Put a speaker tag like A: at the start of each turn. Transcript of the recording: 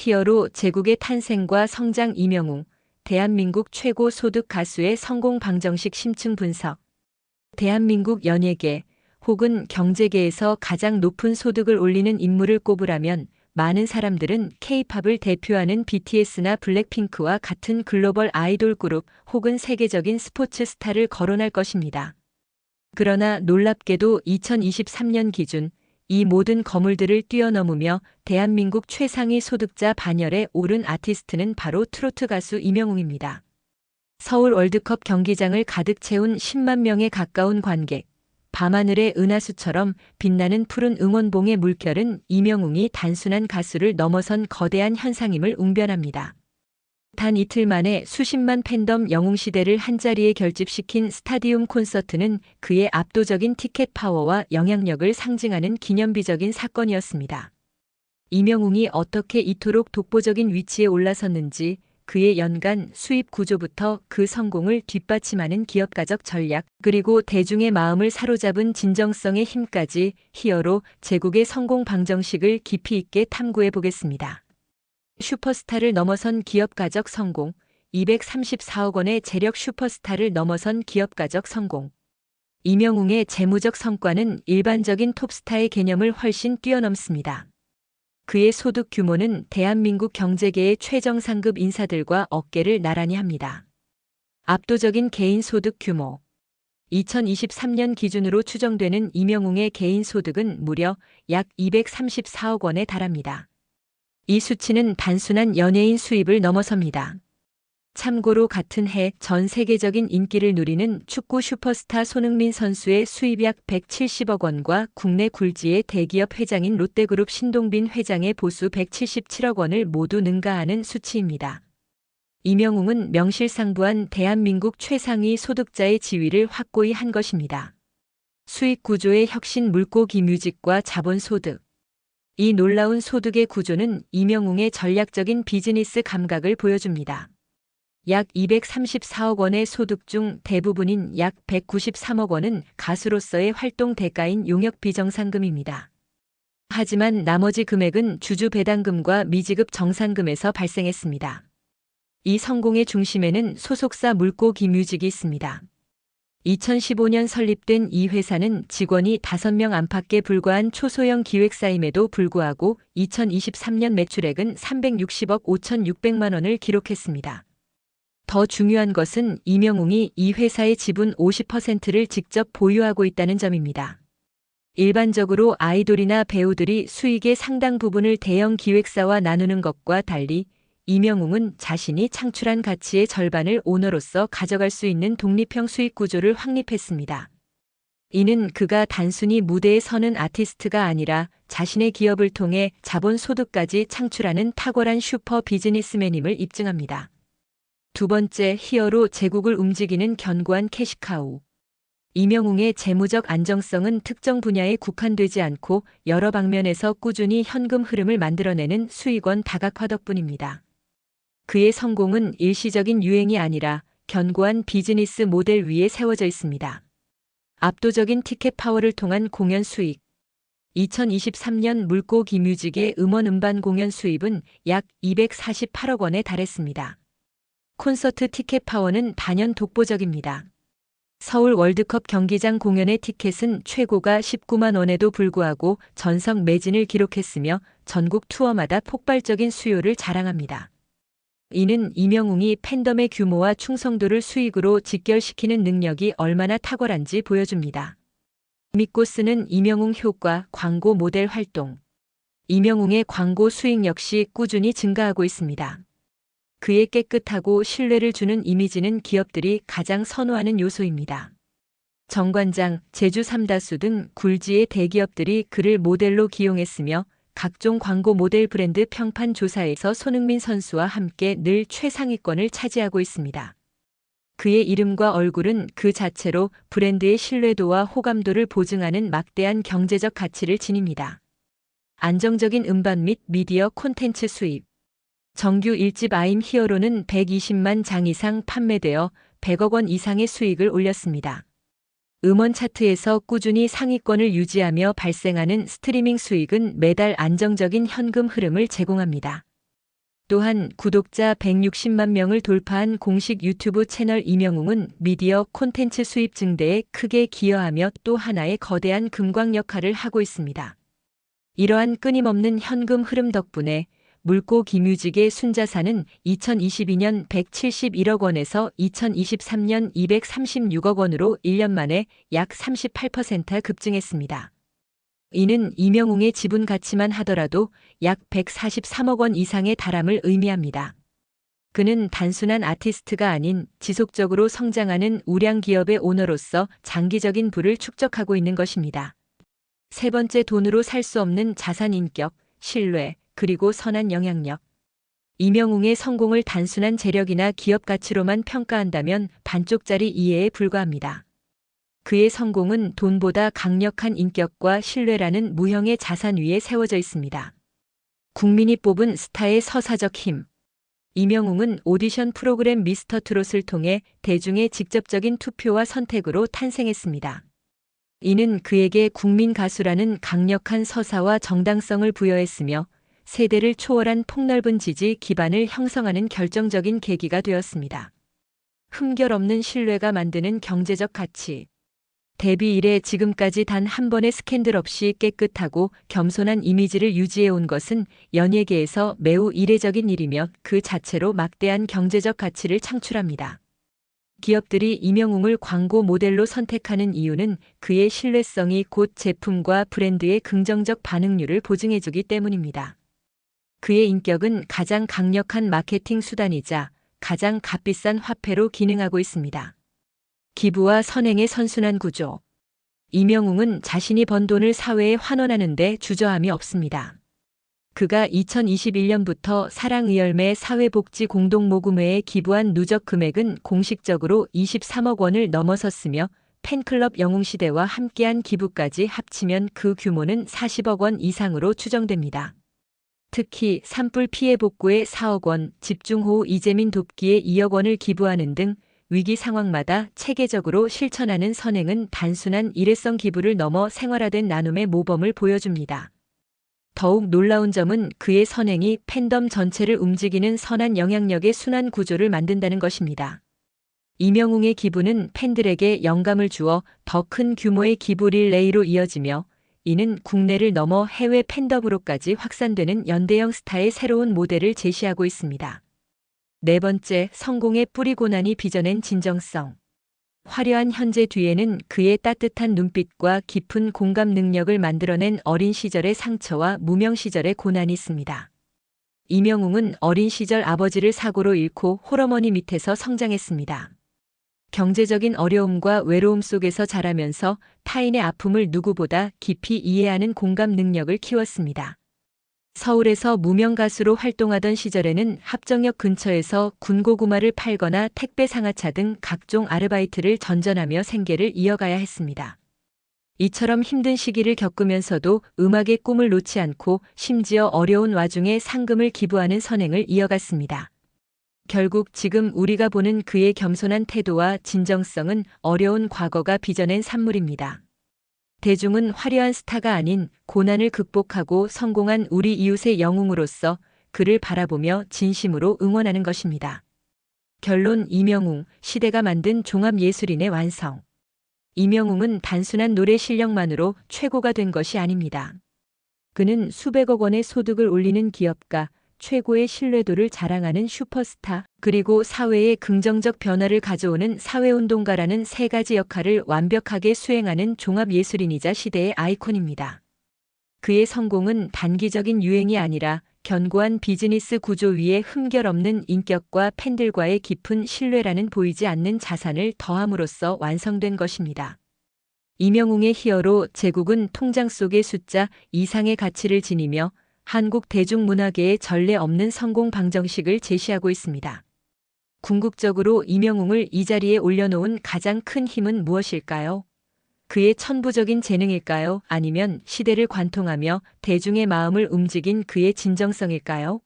A: 히어로 제국의 탄생과 성장 이명웅, 대한민국 최고 소득 가수의 성공 방정식 심층 분석. 대한민국 연예계 혹은 경제계에서 가장 높은 소득을 올리는 인물을 꼽으라면 많은 사람들은 K-팝을 대표하는 BTS나 블랙핑크와 같은 글로벌 아이돌 그룹 혹은 세계적인 스포츠 스타를 거론할 것입니다. 그러나 놀랍게도 2023년 기준 이 모든 거물들을 뛰어넘으며 대한민국 최상위 소득자 반열에 오른 아티스트는 바로 트로트 가수 이명웅입니다. 서울 월드컵 경기장을 가득 채운 10만 명에 가까운 관객, 밤하늘의 은하수처럼 빛나는 푸른 응원봉의 물결은 이명웅이 단순한 가수를 넘어선 거대한 현상임을 웅변합니다. 단 이틀 만에 수십만 팬덤 영웅시대를 한자리에 결집시킨 스타디움 콘서트는 그의 압도적인 티켓 파워와 영향력을 상징하는 기념비적인 사건이었습니다. 이명웅이 어떻게 이토록 독보적인 위치에 올라섰는지, 그의 연간 수입 구조부터 그 성공을 뒷받침하는 기업가적 전략, 그리고 대중의 마음을 사로잡은 진정성의 힘까지 히어로 제국의 성공 방정식을 깊이 있게 탐구해 보겠습니다. 슈퍼스타를 넘어선 기업가적 성공, 234억 원의 재력 슈퍼스타를 넘어선 기업가적 성공. 이명웅의 재무적 성과는 일반적인 톱스타의 개념을 훨씬 뛰어넘습니다. 그의 소득 규모는 대한민국 경제계의 최정상급 인사들과 어깨를 나란히 합니다. 압도적인 개인 소득 규모. 2023년 기준으로 추정되는 이명웅의 개인 소득은 무려 약 234억 원에 달합니다. 이 수치는 단순한 연예인 수입을 넘어섭니다. 참고로 같은 해 전 세계적인 인기를 누리는 축구 슈퍼스타 손흥민 선수의 수입 약 170억 원과 국내 굴지의 대기업 회장인 롯데그룹 신동빈 회장의 보수 177억 원을 모두 능가하는 수치입니다. 이명웅은 명실상부한 대한민국 최상위 소득자의 지위를 확고히 한 것입니다. 수익 구조의 혁신 물고기 뮤직과 자본소득. 이 놀라운 소득의 구조는 이명웅의 전략적인 비즈니스 감각을 보여줍니다. 약 234억 원의 소득 중 대부분인 약 193억 원은 가수로서의 활동 대가인 용역 비정상금입니다. 하지만 나머지 금액은 주주 배당금과 미지급 정산금에서 발생했습니다. 이 성공의 중심에는 소속사 물고기 뮤직이 있습니다. 2015년 설립된 이 회사는 직원이 5명 안팎에 불과한 초소형 기획사임에도 불구하고 2023년 매출액은 360억 5,600만 원을 기록했습니다. 더 중요한 것은 이명웅이 이 회사의 지분 50%를 직접 보유하고 있다는 점입니다. 일반적으로 아이돌이나 배우들이 수익의 상당 부분을 대형 기획사와 나누는 것과 달리 이명웅은 자신이 창출한 가치의 절반을 오너로서 가져갈 수 있는 독립형 수익 구조를 확립했습니다. 이는 그가 단순히 무대에 서는 아티스트가 아니라 자신의 기업을 통해 자본 소득까지 창출하는 탁월한 슈퍼 비즈니스맨임을 입증합니다. 두 번째, 히어로 제국을 움직이는 견고한 캐시카우. 이명웅의 재무적 안정성은 특정 분야에 국한되지 않고 여러 방면에서 꾸준히 현금 흐름을 만들어내는 수익원 다각화 덕분입니다. 그의 성공은 일시적인 유행이 아니라 견고한 비즈니스 모델 위에 세워져 있습니다. 압도적인 티켓 파워를 통한 공연 수익. 2023년 물고기 뮤직의 음원 음반 공연 수입은 약 248억 원에 달했습니다. 콘서트 티켓 파워는 단연 독보적입니다. 서울 월드컵 경기장 공연의 티켓은 최고가 19만 원에도 불구하고 전석 매진을 기록했으며 전국 투어마다 폭발적인 수요를 자랑합니다. 이는 이명웅이 팬덤의 규모와 충성도를 수익으로 직결시키는 능력이 얼마나 탁월한지 보여줍니다. 믿고 쓰는 이명웅 효과 광고 모델 활동. 이명웅의 광고 수익 역시 꾸준히 증가하고 있습니다. 그의 깨끗하고 신뢰를 주는 이미지는 기업들이 가장 선호하는 요소입니다. 정관장, 제주 삼다수 등 굴지의 대기업들이 그를 모델로 기용했으며 각종 광고 모델 브랜드 평판 조사에서 손흥민 선수와 함께 늘 최상위권을 차지하고 있습니다. 그의 이름과 얼굴은 그 자체로 브랜드의 신뢰도와 호감도를 보증하는 막대한 경제적 가치를 지닙니다. 안정적인 음반 및 미디어 콘텐츠 수입. 정규 1집 I'm 히어로는 120만 장 이상 판매되어 100억 원 이상의 수익을 올렸습니다. 음원 차트에서 꾸준히 상위권을 유지하며 발생하는 스트리밍 수익은 매달 안정적인 현금 흐름을 제공합니다. 또한 구독자 160만 명을 돌파한 공식 유튜브 채널 이명웅은 미디어 콘텐츠 수입 증대에 크게 기여하며 또 하나의 거대한 금광 역할을 하고 있습니다. 이러한 끊임없는 현금 흐름 덕분에 물고 기뮤직의 순자산은 2022년 171억 원에서 2023년 236억 원으로 1년 만에 약 38% 급증했습니다. 이는 이명웅의 지분 가치만 하더라도 약 143억 원 이상에 달함을 의미합니다. 그는 단순한 아티스트가 아닌 지속적으로 성장하는 우량 기업의 오너로서 장기적인 부를 축적하고 있는 것입니다. 세 번째, 돈으로 살 수 없는 자산 인격, 신뢰, 그리고 선한 영향력. 이명웅의 성공을 단순한 재력이나 기업 가치로만 평가한다면 반쪽짜리 이해에 불과합니다. 그의 성공은 돈보다 강력한 인격과 신뢰라는 무형의 자산 위에 세워져 있습니다. 국민이 뽑은 스타의 서사적 힘. 이명웅은 오디션 프로그램 미스터 트롯을 통해 대중의 직접적인 투표와 선택으로 탄생했습니다. 이는 그에게 국민 가수라는 강력한 서사와 정당성을 부여했으며 세대를 초월한 폭넓은 지지 기반을 형성하는 결정적인 계기가 되었습니다. 흠결 없는 신뢰가 만드는 경제적 가치. 데뷔 이래 지금까지 단 한 번의 스캔들 없이 깨끗하고 겸손한 이미지를 유지해온 것은 연예계에서 매우 이례적인 일이며 그 자체로 막대한 경제적 가치를 창출합니다. 기업들이 이명웅을 광고 모델로 선택하는 이유는 그의 신뢰성이 곧 제품과 브랜드의 긍정적 반응률을 보증해주기 때문입니다. 그의 인격은 가장 강력한 마케팅 수단이자 가장 값비싼 화폐로 기능하고 있습니다. 기부와 선행의 선순환 구조. 이명웅은 자신이 번 돈을 사회에 환원하는 데 주저함이 없습니다. 그가 2021년부터 사랑의열매 사회복지공동모금회에 기부한 누적 금액은 공식적으로 23억 원을 넘어섰으며 팬클럽 영웅시대와 함께한 기부까지 합치면 그 규모는 40억 원 이상으로 추정됩니다. 특히 산불 피해 복구에 4억 원, 집중호우 이재민 돕기에 2억 원을 기부하는 등 위기 상황마다 체계적으로 실천하는 선행은 단순한 일회성 기부를 넘어 생활화된 나눔의 모범을 보여줍니다. 더욱 놀라운 점은 그의 선행이 팬덤 전체를 움직이는 선한 영향력의 순환 구조를 만든다는 것입니다. 이명웅의 기부는 팬들에게 영감을 주어 더 큰 규모의 기부 릴레이로 이어지며 이는 국내를 넘어 해외 팬덤으로까지 확산되는 연대형 스타의 새로운 모델을 제시하고 있습니다. 네 번째, 성공의 뿌리 고난이 빚어낸 진정성. 화려한 현재 뒤에는 그의 따뜻한 눈빛과 깊은 공감 능력을 만들어낸 어린 시절의 상처와 무명 시절의 고난이 있습니다. 이명웅은 어린 시절 아버지를 사고로 잃고 홀어머니 밑에서 성장했습니다. 경제적인 어려움과 외로움 속에서 자라면서 타인의 아픔을 누구보다 깊이 이해하는 공감 능력을 키웠습니다. 서울에서 무명 가수로 활동하던 시절에는 합정역 근처에서 군고구마를 팔거나 택배 상하차 등 각종 아르바이트를 전전하며 생계를 이어가야 했습니다. 이처럼 힘든 시기를 겪으면서도 음악의 꿈을 놓지 않고 심지어 어려운 와중에 상금을 기부하는 선행을 이어갔습니다. 결국 지금 우리가 보는 그의 겸손한 태도와 진정성은 어려운 과거가 빚어낸 산물입니다. 대중은 화려한 스타가 아닌 고난을 극복하고 성공한 우리 이웃의 영웅으로서 그를 바라보며 진심으로 응원하는 것입니다. 결론, 이명웅, 시대가 만든 종합예술인의 완성. 이명웅은 단순한 노래 실력만으로 최고가 된 것이 아닙니다. 그는 수백억 원의 소득을 올리는 기업가, 최고의 신뢰도를 자랑하는 슈퍼스타, 그리고 사회에 긍정적 변화를 가져오는 사회운동가라는 세 가지 역할을 완벽하게 수행하는 종합예술인이자 시대의 아이콘입니다. 그의 성공은 단기적인 유행이 아니라 견고한 비즈니스 구조 위에 흠결 없는 인격과 팬들과의 깊은 신뢰라는 보이지 않는 자산을 더함으로써 완성된 것입니다. 이명웅의 히어로 제국은 통장 속의 숫자 이상의 가치를 지니며 한국 대중문화계의 전례 없는 성공 방정식을 제시하고 있습니다. 궁극적으로 이명웅을 이 자리에 올려놓은 가장 큰 힘은 무엇일까요? 그의 천부적인 재능일까요? 아니면 시대를 관통하며 대중의 마음을 움직인 그의 진정성일까요?